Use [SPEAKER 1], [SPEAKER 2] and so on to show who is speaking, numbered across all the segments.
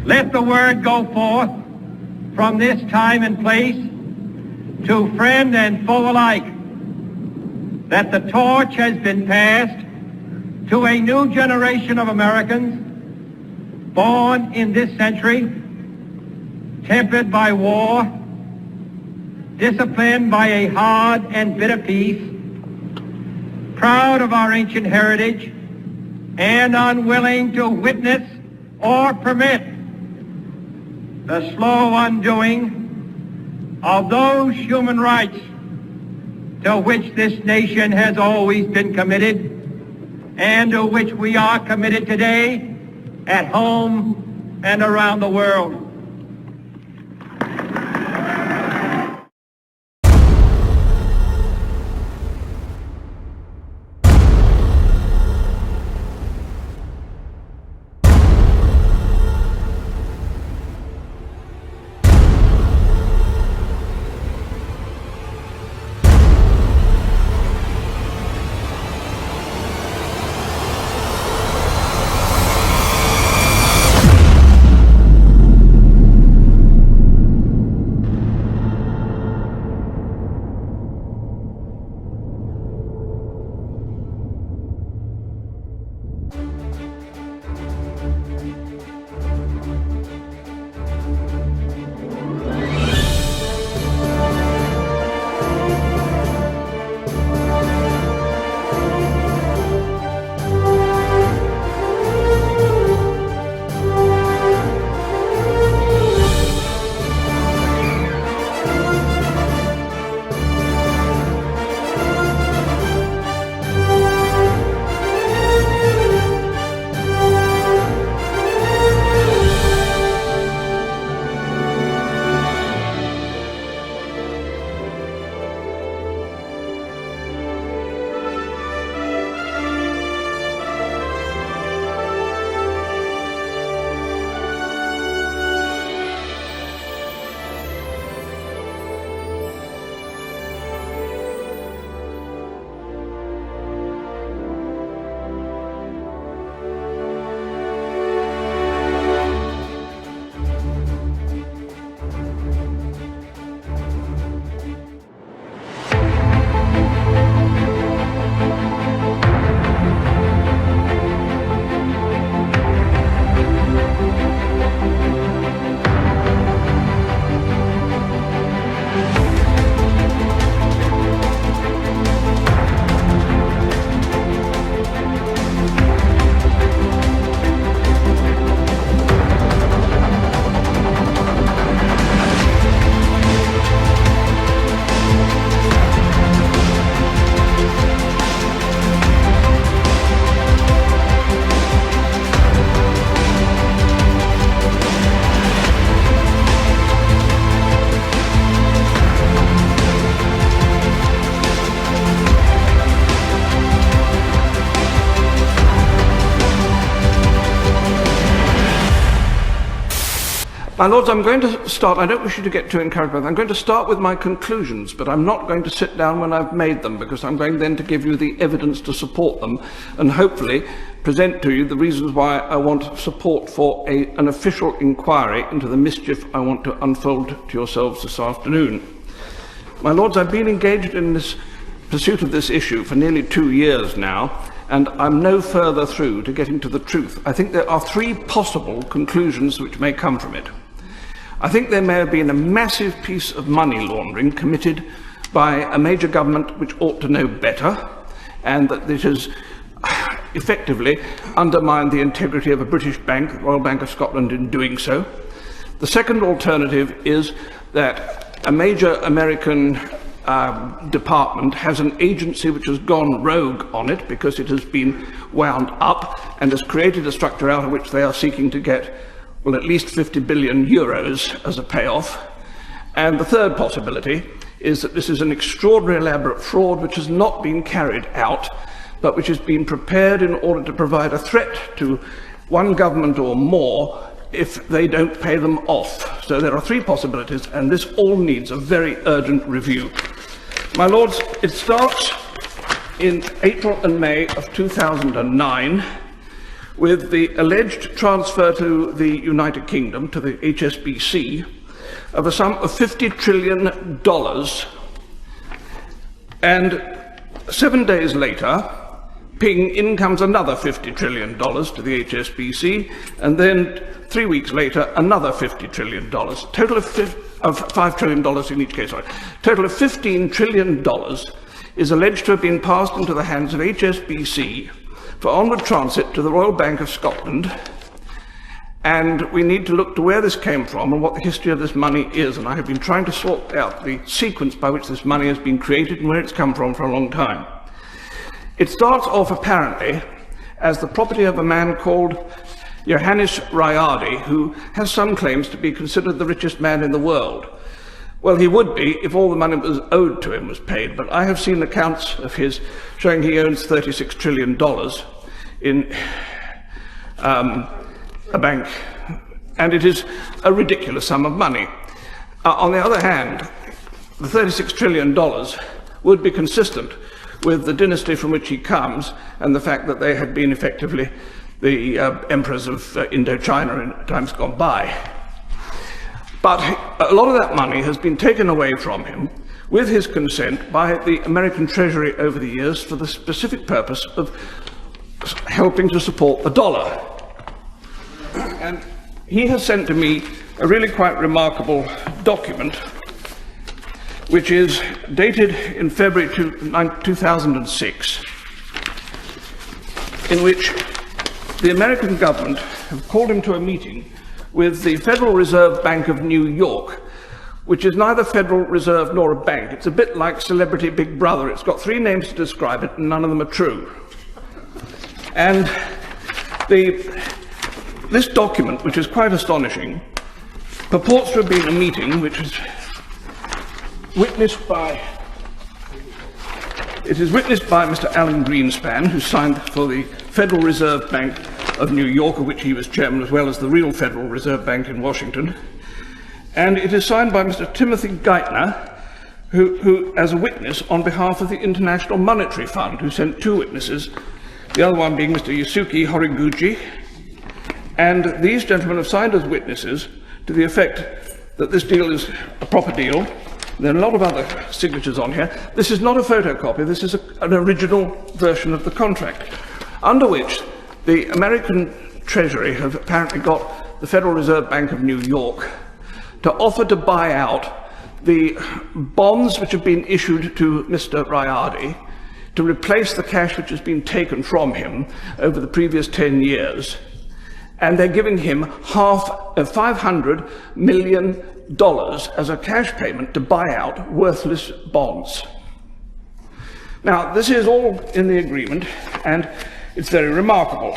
[SPEAKER 1] Let the word go forth from this time and place to friend and foe alike that the torch has been passed to a new generation of Americans born in this century, tempered by war, disciplined by a hard and bitter peace, proud of our ancient heritage, and unwilling to witness or permit the slow undoing of those human rights to which this nation has always been committed and to which we are committed today at home and around the world.
[SPEAKER 2] My Lords, I'm going to start, I don't wish you to get too encouraged by that. I'm going to start with my conclusions, but I'm not going to sit down when I've made them, because I'm going then to give you the evidence to support them and hopefully present to you the reasons why I want support for an official inquiry into the mischief I want to unfold to yourselves this afternoon. My Lords, I've been engaged in this pursuit of this issue for nearly 2 years now, and I'm no further through to getting to the truth. I think there are three possible conclusions which may come from it. I think there may have been a massive piece of money laundering committed by a major government which ought to know better, and that it has effectively undermined the integrity of a British bank, the Royal Bank of Scotland, in doing so. The second alternative is that a major American department has an agency which has gone rogue on it because it has been wound up and has created a structure out of which they are seeking to get, well, at least 50 billion euros as a payoff. And the third possibility is that this is an extraordinary elaborate fraud which has not been carried out, but which has been prepared in order to provide a threat to one government or more if they don't pay them off. So there are three possibilities, and this all needs a very urgent review. My Lords, it starts in April and May of 2009 with the alleged transfer to the United Kingdom, to the HSBC, of a sum of $50 trillion. And 7 days later, ping, in comes another $50 trillion to the HSBC, and then 3 weeks later, another $50 trillion. Total of $5 trillion in each case, sorry. Total of $15 trillion is alleged to have been passed into the hands of HSBC for onward transit to the Royal Bank of Scotland. And we need to look to where this came from and what the history of this money is. And I have been trying to sort out the sequence by which this money has been created and where it's come from for a long time. It starts off apparently as the property of a man called Johannes Riardi, who has some claims to be considered the richest man in the world. Well, he would be if all the money that was owed to him was paid, but I have seen accounts of his showing he owns $36 trillion in a bank, and it is a ridiculous sum of money. On the other hand, the $36 trillion would be consistent with the dynasty from which he comes and the fact that they had been effectively the emperors of Indochina in times gone by. But a lot of that money has been taken away from him with his consent by the American Treasury over the years for the specific purpose of helping to support the dollar. And he has sent to me a really quite remarkable document, which is dated in February 2006, in which the American government have called him to a meeting with the Federal Reserve Bank of New York, which is neither Federal Reserve nor a bank. It's a bit like Celebrity Big Brother. It's got 3 names to describe it, and none of them are true. And this document, which is quite astonishing, purports to have been a meeting which was witnessed by Mr. Alan Greenspan, who signed for the Federal Reserve Bank of New York, of which he was chairman, as well as the real Federal Reserve Bank in Washington. And it is signed by Mr. Timothy Geithner, who as a witness on behalf of the International Monetary Fund, who sent 2 witnesses, the other one being Mr. Yusuke Horiguchi. And these gentlemen have signed as witnesses to the effect that this deal is a proper deal. There are a lot of other signatures on here. This is not a photocopy, this is an original version of the contract, under which the American Treasury have apparently got the Federal Reserve Bank of New York to offer to buy out the bonds which have been issued to Mr. Riardi to replace the cash which has been taken from him over the previous 10 years. And they're giving him half of $500 million as a cash payment to buy out worthless bonds. Now, this is all in the agreement, and it's very remarkable.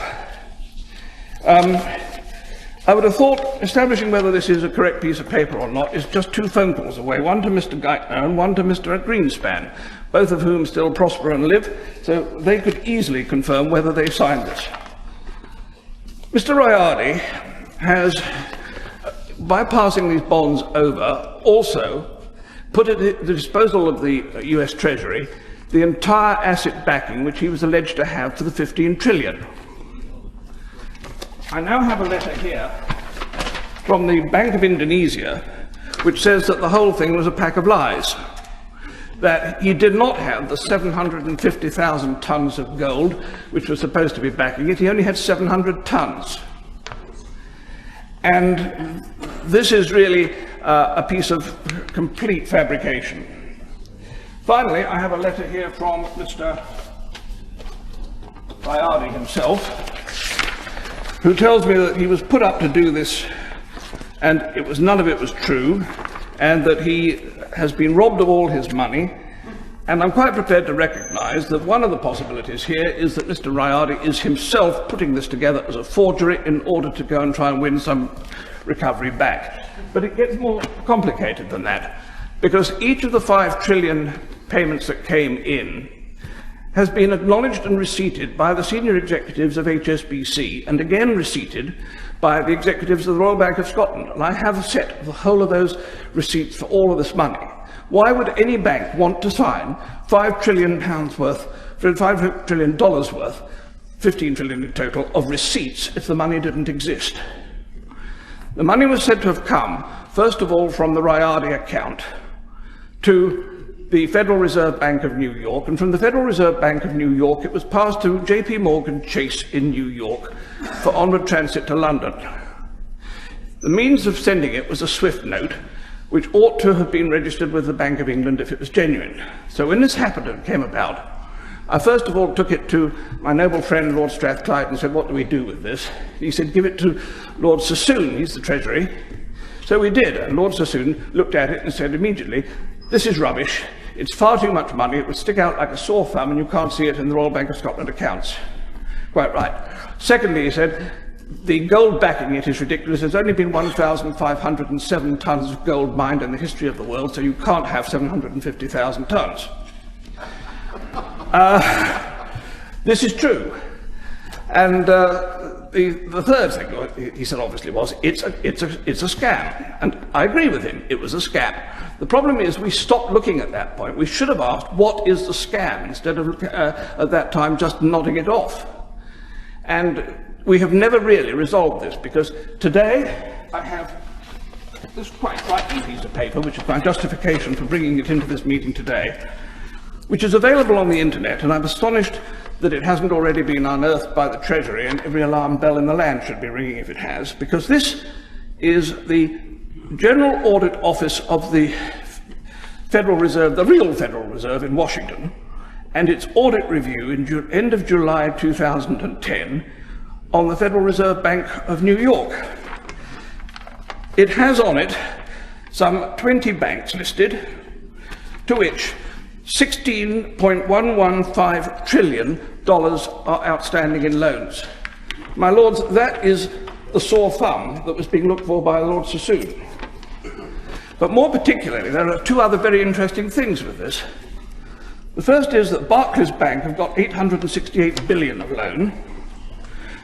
[SPEAKER 2] I would have thought establishing whether this is a correct piece of paper or not is just 2 phone calls away, one to Mr. Geithner and one to Mr. Greenspan, both of whom still prosper and live, so they could easily confirm whether they signed this. Mr. Riardi has, by passing these bonds over, also put at the disposal of the US Treasury the entire asset backing which he was alleged to have for the 15 trillion. I now have a letter here from the Bank of Indonesia which says that the whole thing was a pack of lies, that he did not have the 750,000 tons of gold which was supposed to be backing it. He only had 700 tons. And this is really a piece of complete fabrication. Finally, I have a letter here from Mr. Riardi himself, who tells me that he was put up to do this and none of it was true, and that he has been robbed of all his money. And I'm quite prepared to recognize that one of the possibilities here is that Mr. Riardi is himself putting this together as a forgery in order to go and try and win some recovery back. But it gets more complicated than that, because each of the 5 trillion payments that came in has been acknowledged and receipted by the senior executives of HSBC, and again receipted by the executives of the Royal Bank of Scotland. And I have a set of the whole of those receipts for all of this money. Why would any bank want to sign £5 trillion worth 15 trillion in total, of receipts if the money didn't exist. The money was said to have come, first of all, from the Riardi account to the Federal Reserve Bank of New York, and from the Federal Reserve Bank of New York it was passed to JP Morgan Chase in New York for onward transit to London. The means of sending it was a SWIFT note, which ought to have been registered with the Bank of England if it was genuine. So when this happened and came about, I first of all took it to my noble friend Lord Strathclyde and said, what do we do with this? He said, give it to Lord Sassoon, he's the Treasury. So we did, and Lord Sassoon looked at it and said immediately, this is rubbish, it's far too much money, it would stick out like a sore thumb and you can't see it in the Royal Bank of Scotland accounts. Quite right. Secondly, he said, the gold backing it is ridiculous. There's only been 1,507 tons of gold mined in the history of the world, so you can't have 750,000 tons. This is true. And the third thing he said obviously was, it's a scam. And I agree with him, it was a scam. The problem is we stopped looking at that point. We should have asked, what is the scam, instead of at that time just nodding it off. And we have never really resolved this, because today I have this quite frightening piece of paper, which is my justification for bringing it into this meeting today, which is available on the internet, and I'm astonished that it hasn't already been unearthed by the Treasury, and every alarm bell in the land should be ringing if it has, because this is the General Audit Office of the Federal Reserve, the real Federal Reserve in Washington, and its audit review in end of July 2010 on the Federal Reserve Bank of New York. It has on it some 20 banks listed, to which $16.115 trillion are outstanding in loans. My lords, that is the sore thumb that was being looked for by Lord Sassoon. But more particularly, there are two other very interesting things with this. The first is that Barclays Bank have got 868 billion of loan.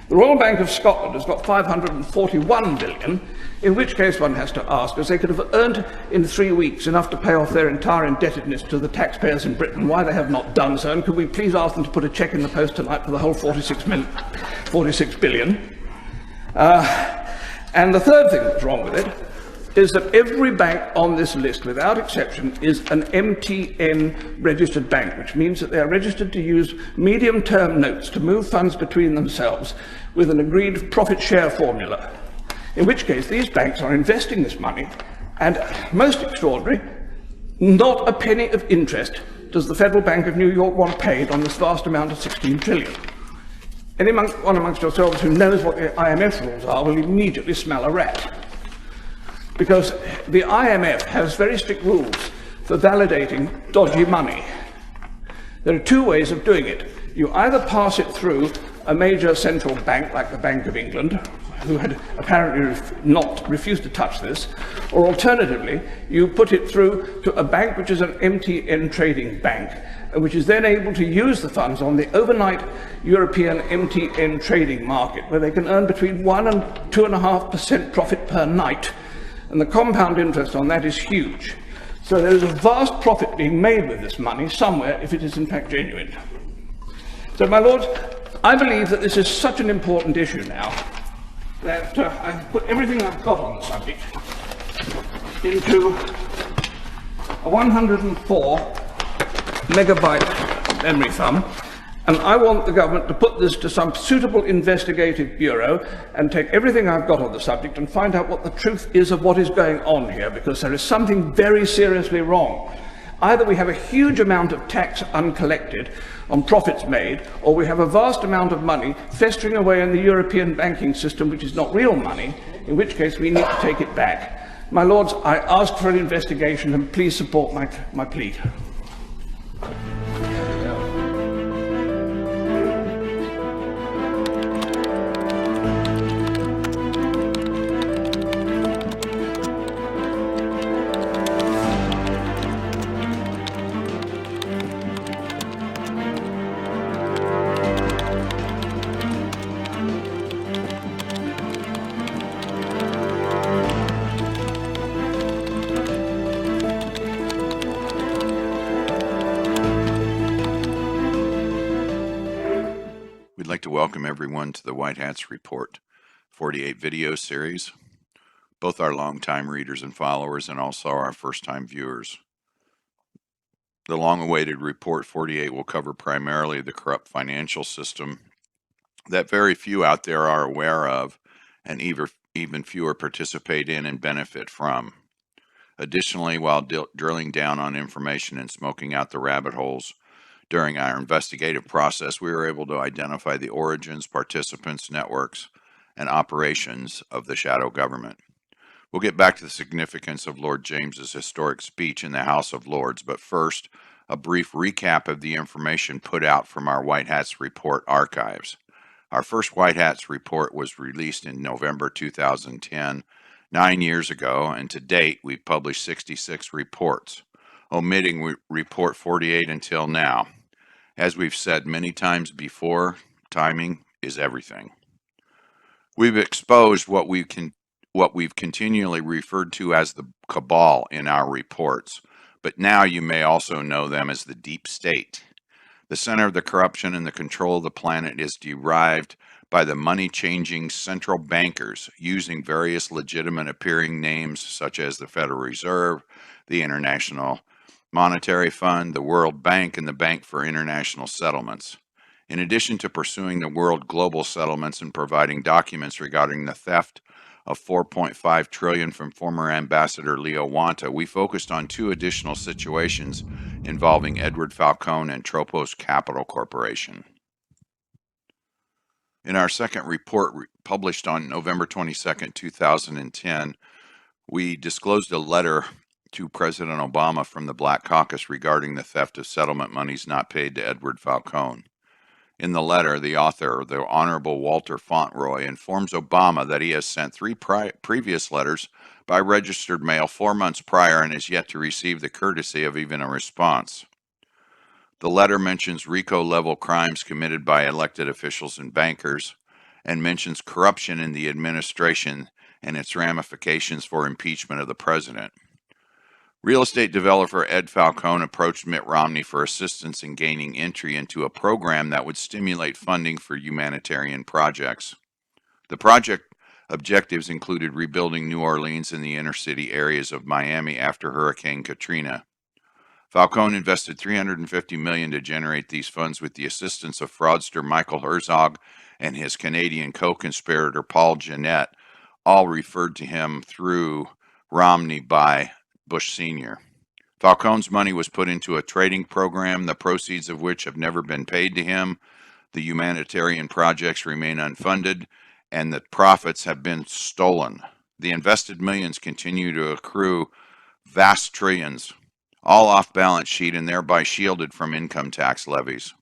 [SPEAKER 2] The Royal Bank of Scotland has got 541 billion, in which case one has to ask, as they could have earned in 3 weeks enough to pay off their entire indebtedness to the taxpayers in Britain, why they have not done so, and could we please ask them to put a cheque in the post tonight for the whole 46 billion. And the third thing that's wrong with it is that every bank on this list, without exception, is an MTN registered bank, which means that they are registered to use medium-term notes to move funds between themselves with an agreed profit share formula, in which case these banks are investing this money, and most extraordinary, not a penny of interest does the Federal Bank of New York want paid on this vast amount of 16 trillion. Anyone amongst yourselves who knows what the IMF rules are will immediately smell a rat, because the IMF has very strict rules for validating dodgy money. There are two ways of doing it. You either pass it through a major central bank like the Bank of England, who had apparently refused to touch this, or alternatively, you put it through to a bank which is an MTN trading bank, which is then able to use the funds on the overnight European MTN trading market, where they can earn between 1 and 2.5% profit per night. And the compound interest on that is huge. So there is a vast profit being made with this money somewhere if it is in fact genuine. So, my lords, I believe that this is such an important issue now that I've put everything I've got on the subject into a 104 megabyte memory thumb, and I want the government to put this to some suitable investigative bureau and take everything I've got on the subject and find out what the truth is of what is going on here, because there is something very seriously wrong. Either we have a huge amount of tax uncollected on profits made, or we have a vast amount of money festering away in the European banking system, which is not real money, in which case we need to take it back. My lords, I ask for an investigation, and please support my plea.
[SPEAKER 3] to welcome everyone to the White Hats Report 48 video series, both our longtime readers and followers and also our first-time viewers. The long-awaited Report 48 will cover primarily the corrupt financial system that very few out there are aware of and even fewer participate in and benefit from. Additionally, while drilling down on information and smoking out the rabbit holes, during our investigative process, we were able to identify the origins, participants, networks, and operations of the shadow government. We'll get back to the significance of Lord James's historic speech in the House of Lords, but first, a brief recap of the information put out from our White Hats Report archives. Our first White Hats Report was released in November 2010, 9 years ago, and to date, we've published 66 reports, omitting Report 48 until now. As we've said many times before, timing is everything. We've exposed what we've continually referred to as the cabal in our reports, but now you may also know them as the deep state. The center of the corruption and the control of the planet is derived by the money-changing central bankers using various legitimate appearing names such as the Federal Reserve, the International Monetary Fund, the World Bank, and the Bank for International Settlements. In addition to pursuing the world global settlements and providing documents regarding the theft of $4.5 trillion from former Ambassador Leo Wanta, we focused on two additional situations involving Edward Falcone and Tropos Capital Corporation. In our second report published on November 22, 2010, we disclosed a letter to President Obama from the Black Caucus regarding the theft of settlement monies not paid to Edward Falcone. In the letter, the author, the Honorable Walter Fauntleroy, informs Obama that he has sent three previous letters by registered mail 4 months prior and has yet to receive the courtesy of even a response. The letter mentions RICO-level crimes committed by elected officials and bankers, and mentions corruption in the administration and its ramifications for impeachment of the president. Real estate developer Ed Falcone approached Mitt Romney for assistance in gaining entry into a program that would stimulate funding for humanitarian projects. The project objectives included rebuilding New Orleans and the inner city areas of Miami after Hurricane Katrina. Falcone invested $350 million to generate these funds with the assistance of fraudster Michael Herzog and his Canadian co-conspirator Paul Jeanette, all referred to him through Romney by Bush Sr. Falcone's money was put into a trading program, the proceeds of which have never been paid to him. The humanitarian projects remain unfunded, and the profits have been stolen. The invested millions continue to accrue vast trillions, all off balance sheet and thereby shielded from income tax levies.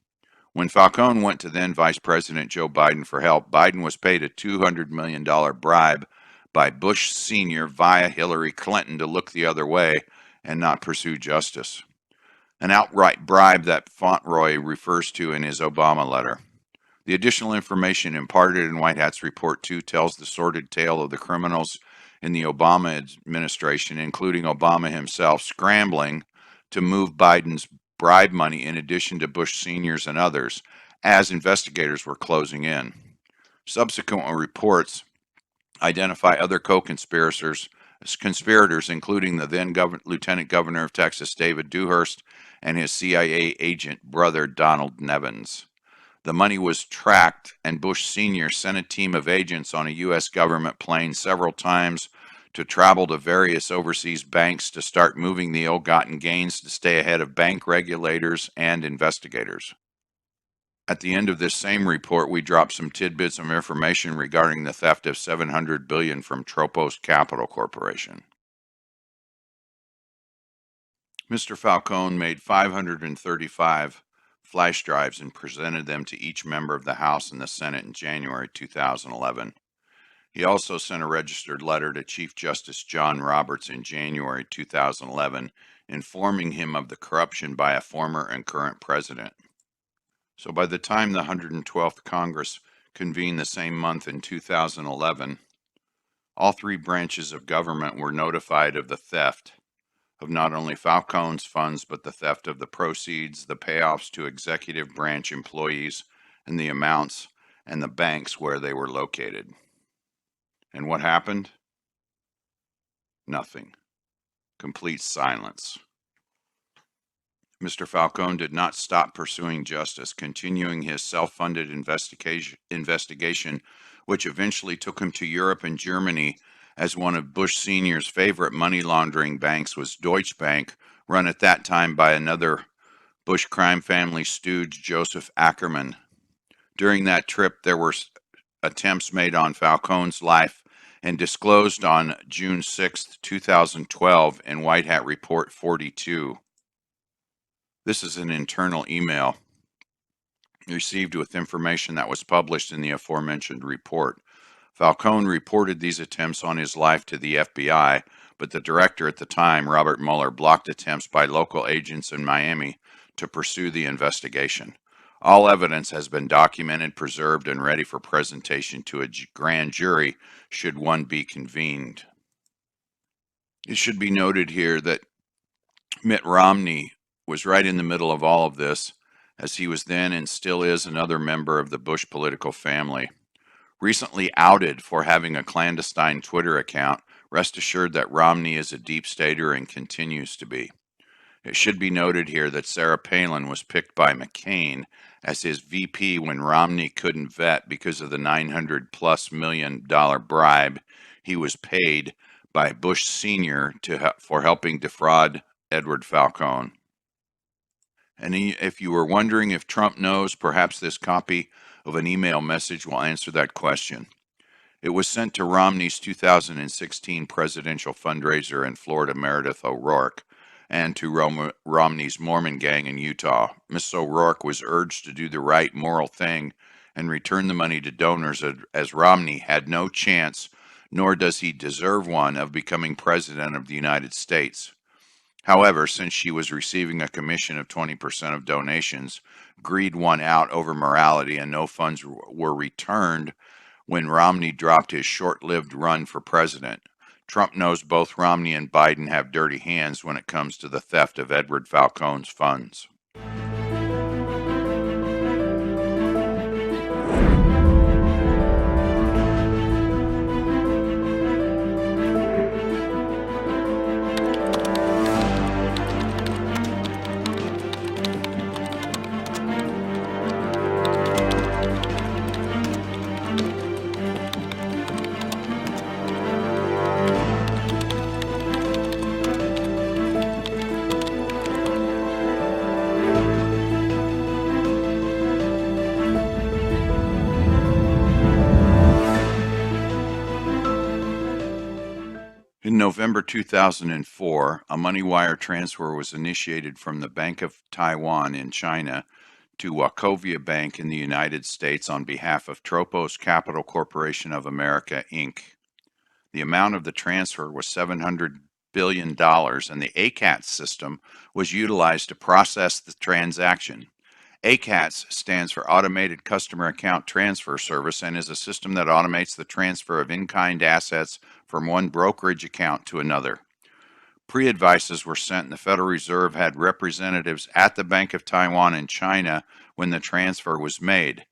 [SPEAKER 3] When Falcone went to then Vice President Joe Biden for help, Biden was paid a $200 million bribe by Bush Sr. via Hillary Clinton to look the other way and not pursue justice. An outright bribe that Fauntleroy refers to in his Obama letter. The additional information imparted in White Hat's Report 2 tells the sordid tale of the criminals in the Obama administration, including Obama himself, scrambling to move Biden's bribe money in addition to Bush Sr.'s and others, as investigators were closing in. Subsequent reports identify other co-conspirators, including the then Lieutenant Governor of Texas, David Dewhurst, and his CIA agent brother, Donald Nevins. The money was tracked, and Bush Sr. sent a team of agents on a U.S. government plane several times to travel to various overseas banks to start moving the ill-gotten gains to stay ahead of bank regulators and investigators. At the end of this same report, we dropped some tidbits of information regarding the theft of $700 billion from Tropos Capital Corporation. Mr. Falcone made 535 flash drives and presented them to each member of the House and the Senate in January 2011. He also sent a registered letter to Chief Justice John Roberts in January 2011, informing him of the corruption by a former and current president. So by the time the 112th Congress convened the same month in 2011, all three branches of government were notified of the theft of not only Falcone's funds, but the theft of the proceeds, the payoffs to executive branch employees, and the amounts and the banks where they were located. And what happened? Nothing. Complete silence. Mr. Falcone did not stop pursuing justice, continuing his self-funded investigation, which eventually took him to Europe and Germany, as one of Bush Sr.'s favorite money laundering banks was Deutsche Bank, run at that time by another Bush crime family stooge, Joseph Ackerman. During that trip, there were attempts made on Falcone's life and disclosed on June 6, 2012 in White Hat Report 42. This is an internal email received with information that was published in the aforementioned report. Falcone reported these attempts on his life to the FBI, but the director at the time, Robert Mueller, blocked attempts by local agents in Miami to pursue the investigation. All evidence has been documented, preserved, and ready for presentation to a grand jury should one be convened. It should be noted here that Mitt Romney was right in the middle of all of this, as he was then and still is another member of the Bush political family. Recently outed for having a clandestine Twitter account, rest assured that Romney is a deep stater and continues to be. It should be noted here that Sarah Palin was picked by McCain as his VP when Romney couldn't vet because of the $900+ million bribe he was paid by Bush Sr. for helping defraud Edward Falcone. And if you were wondering if Trump knows, perhaps this copy of an email message will answer that question. It was sent to Romney's 2016 presidential fundraiser in Florida, Meredith O'Rourke, and to Romney's Mormon gang in Utah. Ms. O'Rourke was urged to do the right moral thing and return the money to donors, as Romney had no chance, nor does he deserve one, of becoming president of the United States. However, since she was receiving a commission of 20% of donations, greed won out over morality, and no funds were returned when Romney dropped his short-lived run for president. Trump knows both Romney and Biden have dirty hands when it comes to the theft of Edward Falcone's funds. In November 2004, a money wire transfer was initiated from the Bank of Taiwan in China to Wachovia Bank in the United States on behalf of Tropos Capital Corporation of America, Inc. The amount of the transfer was $700 billion, and the ACATS system was utilized to process the transaction. ACATS stands for Automated Customer Account Transfer Service and is a system that automates the transfer of in-kind assets from one brokerage account to another. Pre-advices were sent, and the Federal Reserve had representatives at the Bank of Taiwan in China when the transfer was made.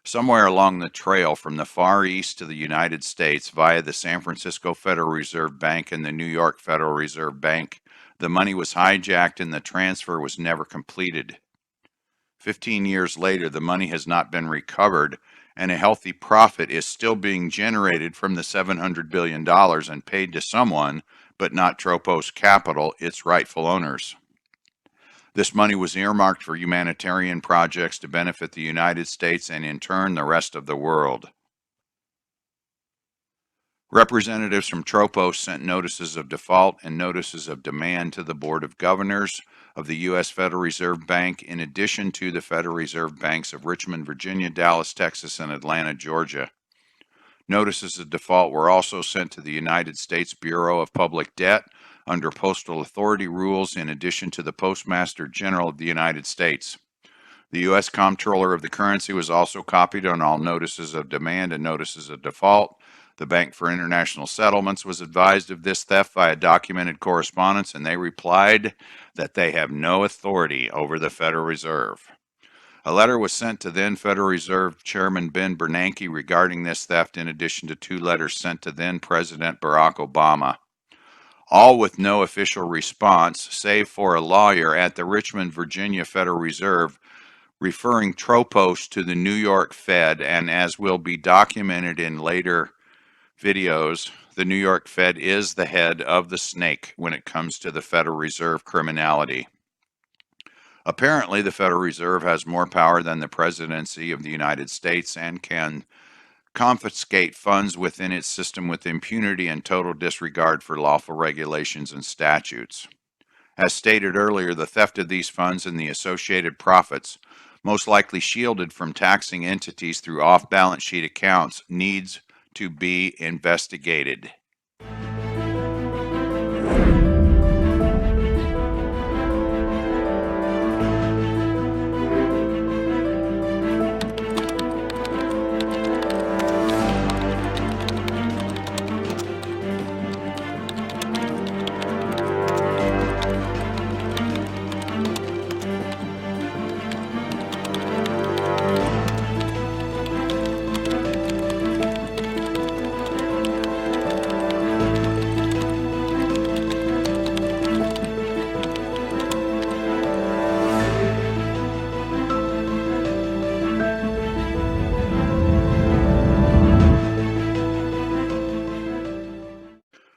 [SPEAKER 3] Somewhere along the trail from the Far East to the United States via the San Francisco Federal Reserve Bank and the New York Federal Reserve Bank, the money was hijacked and the transfer was never completed. 15 years later, the money has not been recovered, and a healthy profit is still being generated from the $700 billion and paid to someone, but not Tropos Capital, its rightful owners. This money was earmarked for humanitarian projects to benefit the United States and, in turn, the rest of the world. Representatives from Tropos sent notices of default and notices of demand to the Board of Governors of the U.S. Federal Reserve Bank, in addition to the Federal Reserve Banks of Richmond, Virginia, Dallas, Texas, and Atlanta, Georgia. Notices of default were also sent to the United States Bureau of Public Debt under Postal Authority rules, in addition to the Postmaster General of the United States. The U.S. Comptroller of the Currency was also copied on all notices of demand and notices of default. The Bank for International Settlements was advised of this theft via documented correspondence, and they replied that they have no authority over the Federal Reserve. A letter was sent to then Federal Reserve Chairman Ben Bernanke regarding this theft, in addition to 2 letters sent to then President Barack Obama, all with no official response, save for a lawyer at the Richmond, Virginia Federal Reserve referring tropos to the New York Fed, and as will be documented in later videos, the New York Fed is the head of the snake when it comes to the Federal Reserve criminality. Apparently, the Federal Reserve has more power than the presidency of the United States and can confiscate funds within its system with impunity and total disregard for lawful regulations and statutes. As stated earlier, the theft of these funds and the associated profits, most likely shielded from taxing entities through off-balance sheet accounts, needs to be investigated.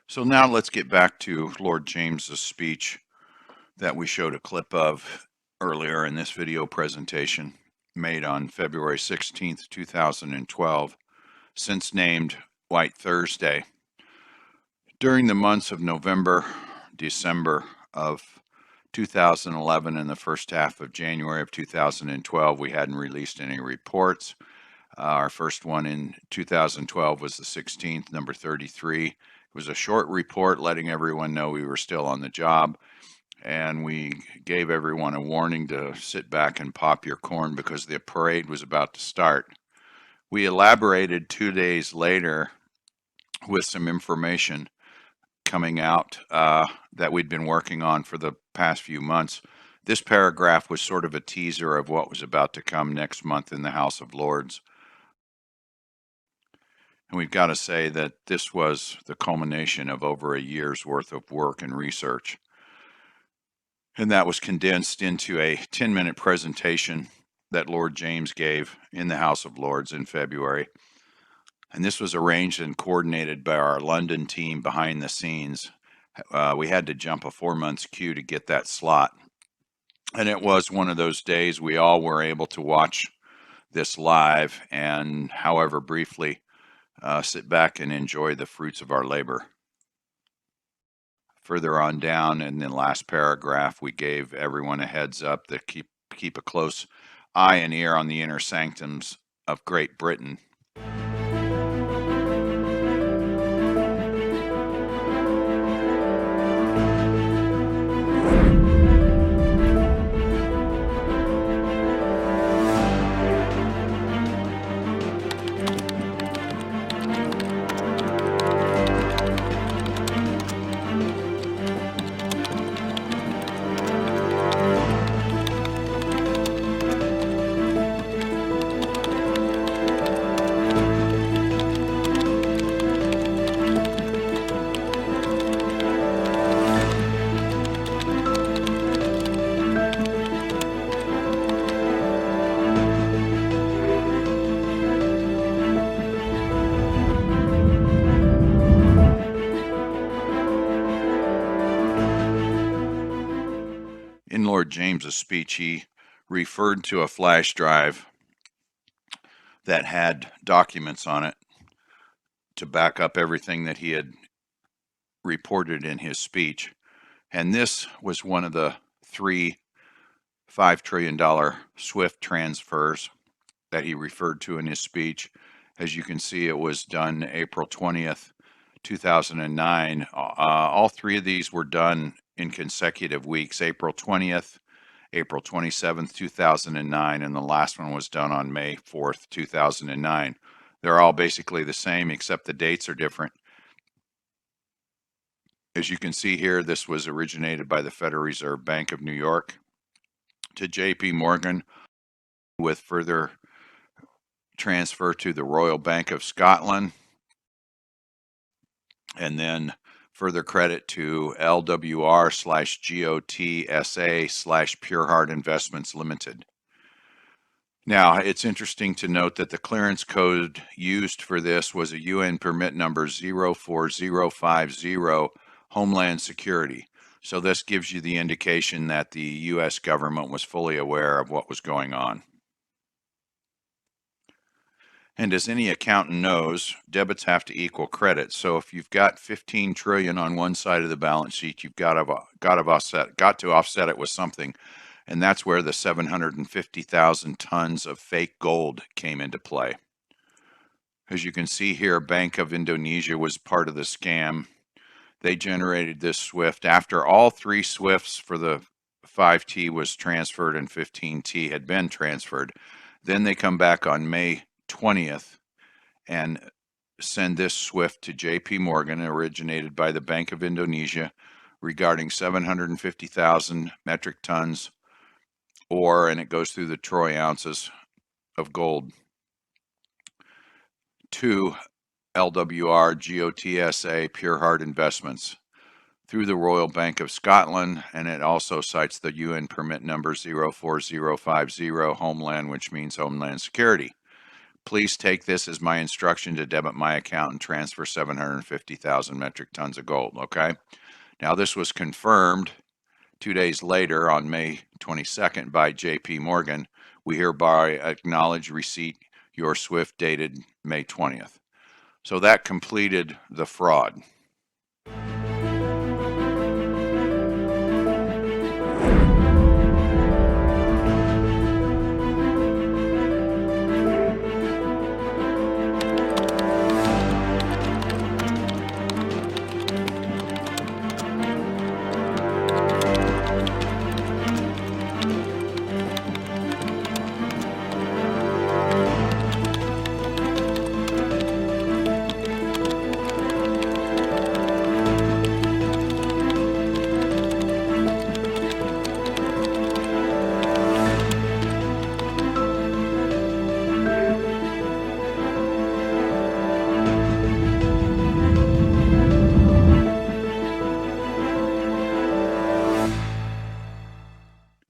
[SPEAKER 3] So now let's get back to Lord James's speech that we showed a clip of earlier in this video presentation, made on February 16th, 2012, since named White Thursday. During the months of November, December of 2011 and the first half of January of 2012, we hadn't released any reports. Our first one in 2012 was the 16th, number 33. It was a short report letting everyone know we were still on the job, and we gave everyone a warning to sit back and pop your corn because the parade was about to start. We elaborated 2 days later with some information coming out that we'd been working on for the past few months. This paragraph was sort of a teaser of what was about to come next month in the House of Lords. And we've got to say that this was the culmination of over a year's worth of work and research. And that was condensed into a 10-minute presentation that Lord James gave in the House of Lords in February. And this was arranged and coordinated by our London team behind the scenes. We had to jump a 4-month queue to get that slot. And it was one of those days we all were able to watch this live and, however briefly, sit back and enjoy the fruits of our labor. Further on down in the last paragraph, we gave everyone a heads up to keep a close eye and ear on the inner sanctums of Great Britain. In Lord James's speech, he referred to a flash drive that had documents on it to back up everything that he had reported in his speech. And this was one of the 3 $5 trillion SWIFT transfers that he referred to in his speech. As you can see, it was done April 20th, 2009. All 3 of these were done in consecutive weeks, April 20th, April 27th, 2009, and the last one was done on May 4th, 2009. They're all basically the same, except the dates are different. As you can see here, this was originated by the Federal Reserve Bank of New York to JP Morgan, with further transfer to the Royal Bank of Scotland, and then further credit to LWR/GOTSA/Pure Heart Investments Limited. Now, it's interesting to note that the clearance code used for this was a UN permit number 04050, Homeland Security. So this gives you the indication that the U.S. government was fully aware of what was going on. And as any accountant knows, debits have to equal credits. So if you've got 15 trillion on one side of the balance sheet, you've got to offset it with something. And that's where the 750,000 tons of fake gold came into play. As you can see here, Bank of Indonesia was part of the scam. They generated this SWIFT after all 3 SWIFTs for the 5T was transferred and 15T had been transferred. Then they come back on May 20th and send this SWIFT to JP Morgan, originated by the Bank of Indonesia, regarding 750,000 metric tons ore, and it goes through the troy ounces of gold, to LWR GOTSA Pure Heart Investments through the Royal Bank of Scotland, and it also cites the UN permit number 04050, Homeland, which means Homeland Security. Please take this as my instruction to debit my account and transfer 750,000 metric tons of gold, okay? Now, this was confirmed 2 days later on May 22nd by JP Morgan. We hereby acknowledge receipt, your SWIFT dated May 20th. So that completed the fraud.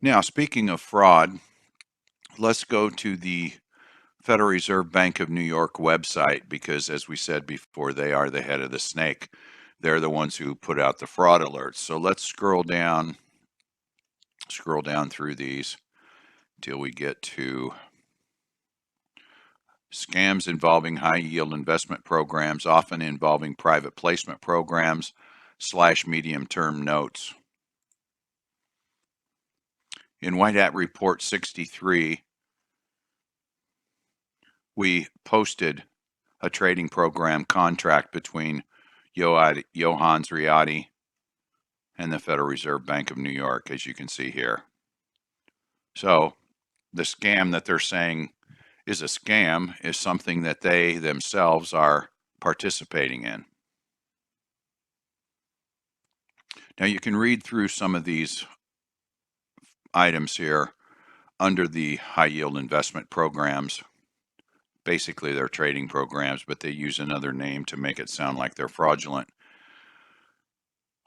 [SPEAKER 3] Now, speaking of fraud, let's go to the Federal Reserve Bank of New York website, because as we said before, they are the head of the snake. They're the ones who put out the fraud alerts. So let's scroll down through these till we get to scams involving high yield investment programs, often involving private placement programs / medium term notes. In White Hat Report 63, we posted a trading program contract between Johannes Riotti and the Federal Reserve Bank of New York, as you can see here. So the scam that they're saying is a scam is something that they themselves are participating in. Now you can read through some of these items here under the high yield investment programs. Basically, they're trading programs, but they use another name to make it sound like they're fraudulent.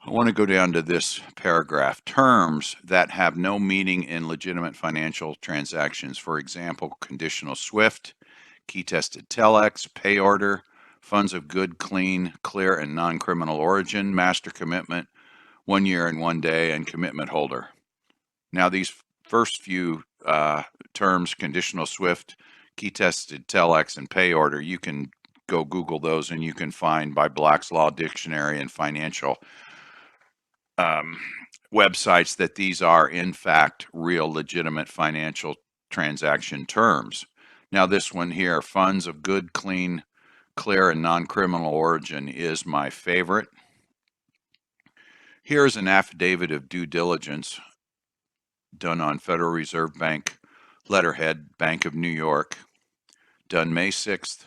[SPEAKER 3] I want to go down to this paragraph. Terms that have no meaning in legitimate financial transactions. For example, conditional SWIFT, key-tested telex, pay order, funds of good, clean, clear, and non-criminal origin, master commitment, 1 year and 1 day, and commitment holder. Now, these first few terms, conditional SWIFT, key-tested telex, and pay order, you can go Google those and you can find by Black's Law Dictionary and financial websites that these are in fact real legitimate financial transaction terms. Now this one here, funds of good, clean, clear, and non-criminal origin, is my favorite. Here's an affidavit of due diligence done on Federal Reserve Bank letterhead, Bank of New York, done May 6th,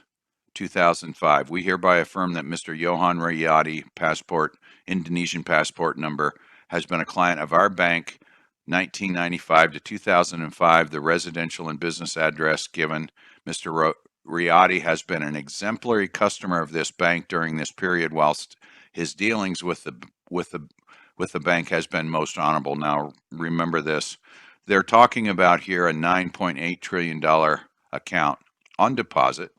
[SPEAKER 3] 2005. We hereby affirm that Mr. Johan Riyadi, passport, Indonesian passport number, has been a client of our bank 1995 to 2005, the residential and business address given. Mr. Riotti has been an exemplary customer of this bank during this period, whilst his dealings with the bank has been most honorable. Now, remember this. They're talking about here a $9.8 trillion account on deposit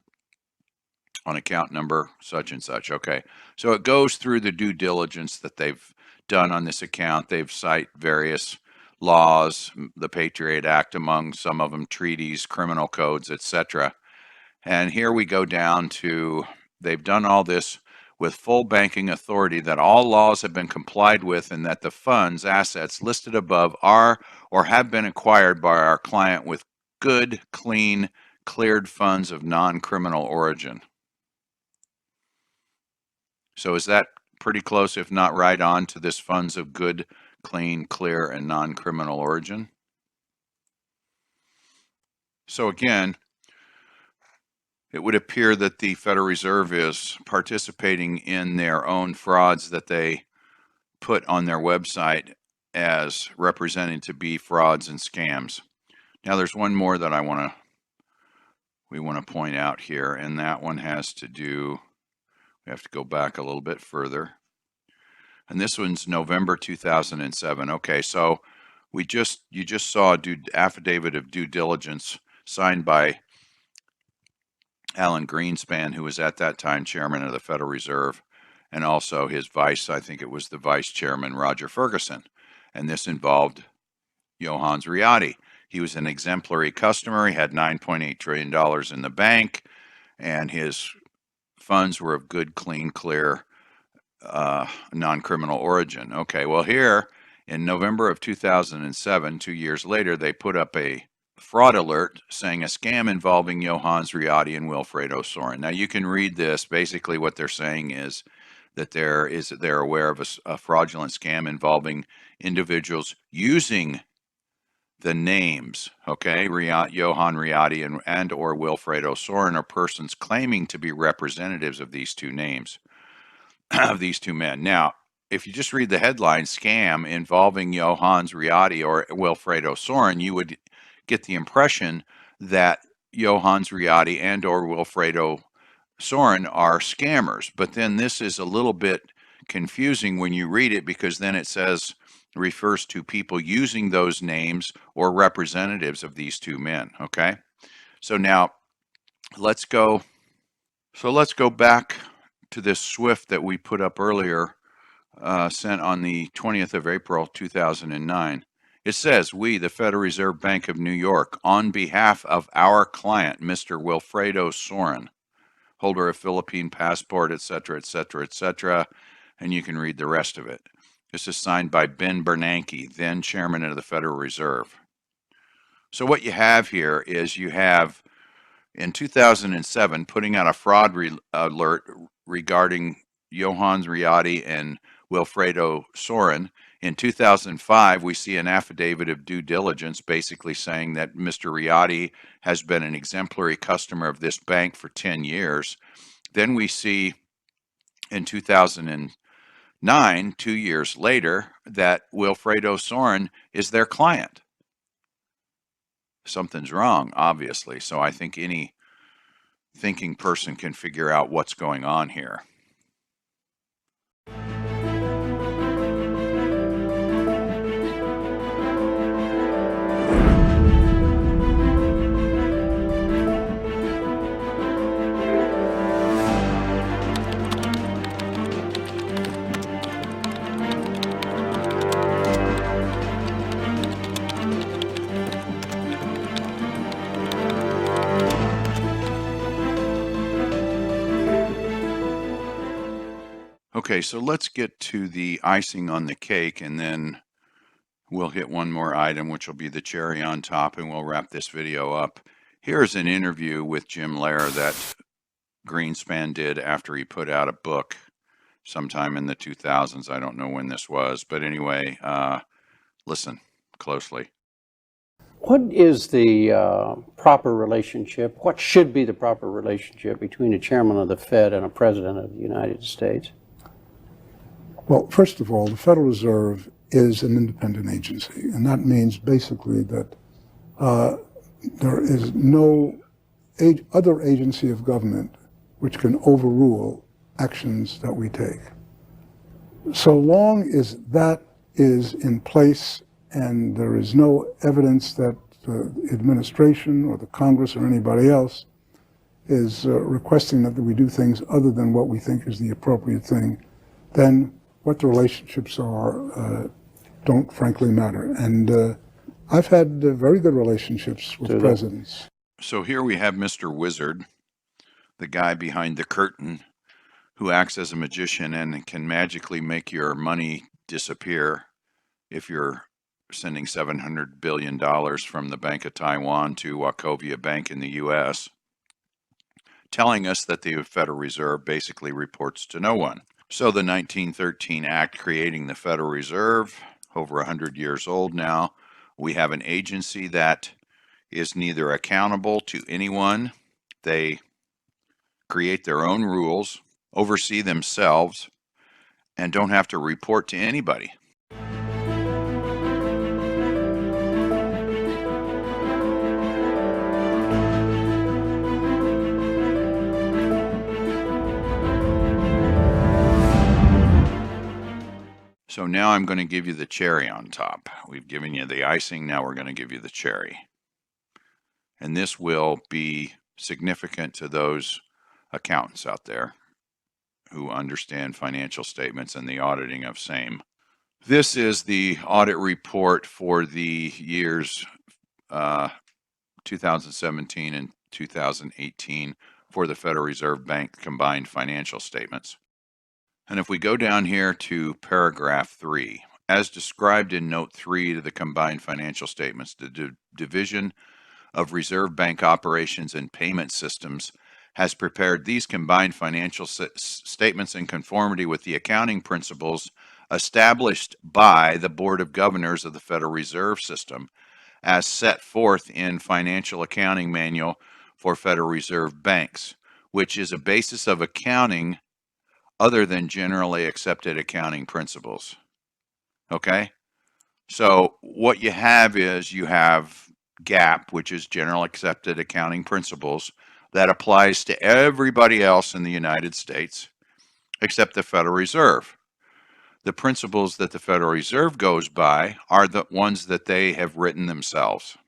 [SPEAKER 3] on account number such and such. Okay, so it goes through the due diligence that they've done on this account. They've cite various laws, the Patriot Act among some of them, treaties, criminal codes, etc. And here we go down to, they've done all this with full banking authority, that all laws have been complied with, and that the funds, assets listed above are or have been acquired by our client with good, clean, cleared funds of non-criminal origin. So is that pretty close, if not right on, to this funds of good, clean, clear, and non-criminal origin? So again, it would appear that the Federal Reserve is participating in their own frauds that they put on their website as represented to be frauds and scams. Now there's one more that we want to point out here, and that one has to do, we have to go back a little bit further. And this one's November 2007. Okay, so you just saw a affidavit of due diligence signed by Alan Greenspan, who was at that time chairman of the Federal Reserve, and also his vice, I think it was the vice chairman, Roger Ferguson. And this involved Johannes Riotti. He was an exemplary customer. He had $9.8 trillion in the bank, and his funds were of good, clean, clear, non-criminal origin. Okay, well here in November of 2007, 2 years later, they put up a fraud alert saying a scam involving Johannes Riotti and Wilfredo Sorin. Now you can read this. Basically what they're saying is that they're aware of a fraudulent scam involving individuals using the names, okay, Johann Riotti and or Wilfredo Sorin, or persons claiming to be representatives of these two names, of these two men. Now, if you just read the headline, scam involving Johannes Riotti or Wilfredo Sorin, you would get the impression that Johannes Riotti and or Wilfredo Sorin are scammers. But then this is a little bit confusing when you read it, because then it says, refers to people using those names or representatives of these two men. Okay, so now let's go back to this SWIFT that we put up earlier, sent on the 20th of April 2009. It says, we, the Federal Reserve Bank of New York, on behalf of our client, Mr. Wilfredo Sorin, holder of Philippine passport, etc., etc., etc., and you can read the rest of it. This is signed by Ben Bernanke, then chairman of the Federal Reserve. So what you have here is you have, in 2007, putting out a fraud alert regarding Johannes Riotti and Wilfredo Sorin. In 2005, we see an affidavit of due diligence basically saying that Mr. Riotti has been an exemplary customer of this bank for 10 years. Then we see in 2009, 2 years later, that Wilfredo Sorin is their client. Something's wrong, obviously. So I think any thinking person can figure out what's going on here. Okay, so let's get to the icing on the cake, and then we'll hit one more item, which will be the cherry on top, and we'll wrap this video up. Here's an interview with Jim Lehrer that Greenspan did after he put out a book sometime in the 2000s. I don't know when this was, but anyway, listen closely.
[SPEAKER 4] What is the proper relationship, what should be the proper relationship between a chairman of the Fed and a president of the United States?
[SPEAKER 5] Well, first of all, the Federal Reserve is an independent agency. And that means basically that there is no other agency of government which can overrule actions that we take. So long as that is in place and there is no evidence that the administration or the Congress or anybody else is requesting that we do things other than what we think is the appropriate thing, then what the relationships are don't frankly matter. And I've had very good relationships with presidents.
[SPEAKER 3] So here we have Mr. Wizard, the guy behind the curtain who acts as a magician and can magically make your money disappear if you're sending $700 billion from the Bank of Taiwan to Wachovia Bank in the U.S., telling us that the Federal Reserve basically reports to no one. So the 1913 Act creating the Federal Reserve, over 100 years old now, we have an agency that is neither accountable to anyone. They create their own rules, oversee themselves, and don't have to report to anybody. So now I'm going to give you the cherry on top. We've given you the icing, now we're going to give you the cherry. And this will be significant to those accountants out there who understand financial statements and the auditing of same. This is the audit report for the years 2017 and 2018 for the Federal Reserve Bank combined financial statements. And if we go down here to paragraph 3, as described in note 3 to the combined financial statements, the Division of Reserve Bank Operations and Payment Systems has prepared these combined financial statements in conformity with the accounting principles established by the Board of Governors of the Federal Reserve System as set forth in Financial Accounting Manual for Federal Reserve Banks, which is a basis of accounting other than generally accepted accounting principles. Okay? So what you have is you have GAAP, which is general accepted accounting principles, that applies to everybody else in the United States except the Federal Reserve. The principles that the Federal Reserve goes by are the ones that they have written themselves.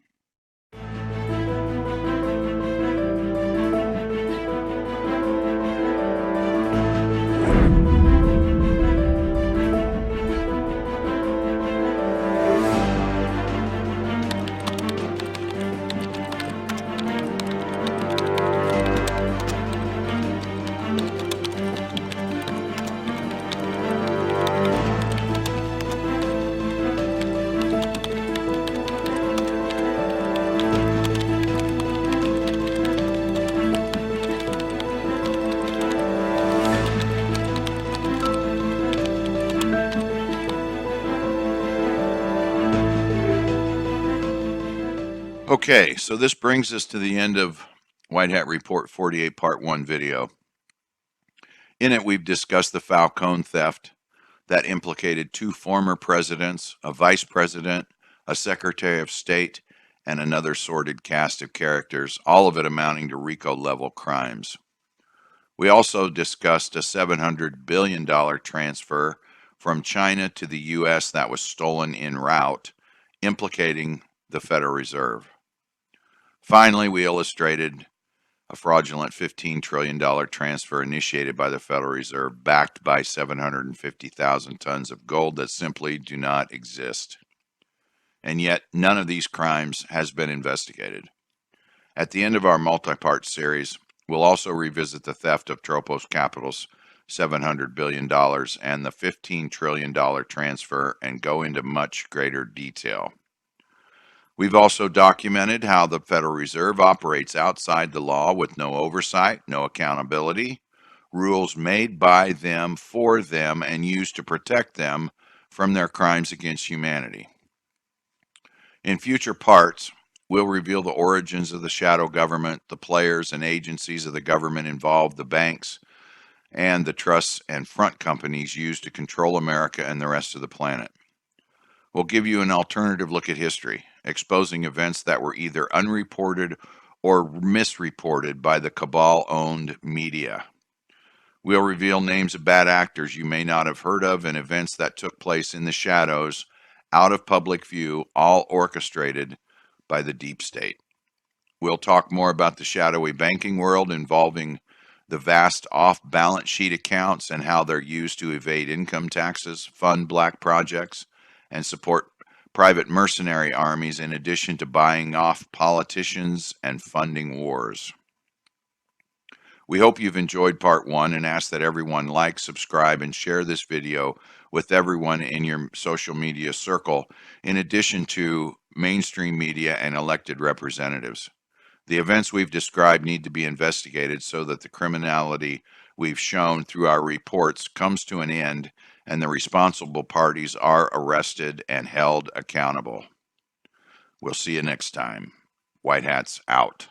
[SPEAKER 3] Okay, so this brings us to the end of White Hat Report 48 Part 1 video. In it, we've discussed the Falcone theft that implicated 2 former presidents, a vice president, a secretary of state, and another sordid cast of characters, all of it amounting to RICO-level crimes. We also discussed a $700 billion transfer from China to the U.S. that was stolen en route, implicating the Federal Reserve. Finally, we illustrated a fraudulent $15 trillion transfer initiated by the Federal Reserve, backed by 750,000 tons of gold that simply do not exist. And yet, none of these crimes has been investigated. At the end of our multi-part series, we'll also revisit the theft of Tropos Capital's $700 billion and the $15 trillion transfer and go into much greater detail. We've also documented how the Federal Reserve operates outside the law with no oversight, no accountability, rules made by them, for them, and used to protect them from their crimes against humanity. In future parts, we'll reveal the origins of the shadow government, the players and agencies of the government involved, the banks, and the trusts and front companies used to control America and the rest of the planet. We'll give you an alternative look at history, exposing events that were either unreported or misreported by the cabal-owned media. We'll reveal names of bad actors you may not have heard of and events that took place in the shadows, out of public view, all orchestrated by the deep state. We'll talk more about the shadowy banking world involving the vast off-balance sheet accounts and how they're used to evade income taxes, fund black projects, and support private mercenary armies in addition to buying off politicians and funding wars. We hope you've enjoyed part one and ask that everyone like, subscribe, and share this video with everyone in your social media circle, in addition to mainstream media and elected representatives. The events we've described need to be investigated so that the criminality we've shown through our reports comes to an end and the responsible parties are arrested and held accountable. We'll see you next time. White Hats out.